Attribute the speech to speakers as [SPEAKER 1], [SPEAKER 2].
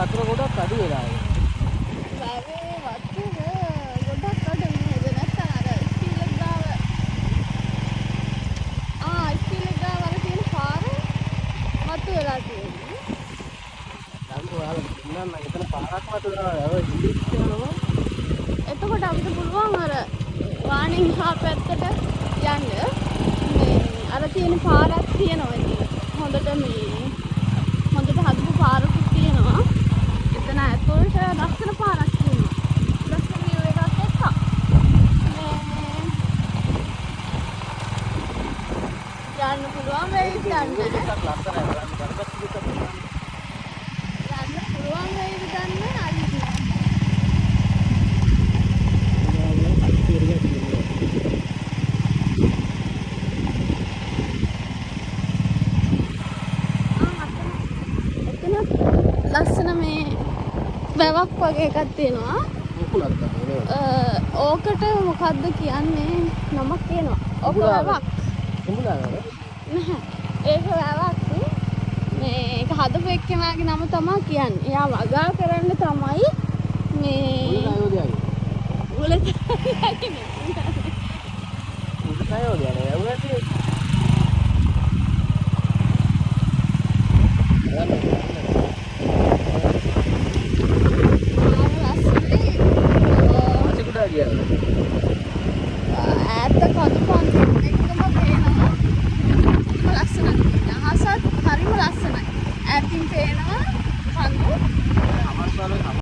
[SPEAKER 1] වතුර ගොඩක් අඩු වෙලා
[SPEAKER 2] වැවේ වතුර ගොඩක් අඩු නේද නැත්නම් අර ස්ටීල් එක ගාව ස්ටීල් එක ගාව අර තියෙන පාර වතු වෙලා තියෙන්නේ.
[SPEAKER 1] දැන් ඔයාලා ඉන්නම් එතන පාරක් වතු වෙනවා ඉංග්‍රීසි කියනවා.
[SPEAKER 2] එතකොට අපිට පුළුවන් අර වාණින් හා පැත්තට යන්න මේ අර තියෙන පාරක් තියෙනවා ඉතින් හොඳට හදපු පාරක් තියෙනවා. එතන ඇතුළට ලස්සන පාරක් තියෙනවා. ලස්සන view එකක් එක්ක. යන්න පුළුවන් වෙයිද දන්නේ නැහැ.
[SPEAKER 1] ලස්සනයි ගන්න
[SPEAKER 2] යන්න පුළුවන් වෙයිද දන්නේ නැහැ. ලස්සන මේ වැවක් වගේ එකක් තියෙනවා. ඕකට මොකද්ද කියන්නේ? නමක් කියනවා. ඕක වැවක්. නැහැ. ඒක වැවක්. මේක හදපු එක්කෙනාගේ නම තමයි කියන්නේ. එයා වගා කරන්න තමයි මේ උලතයෝදයන්නේ.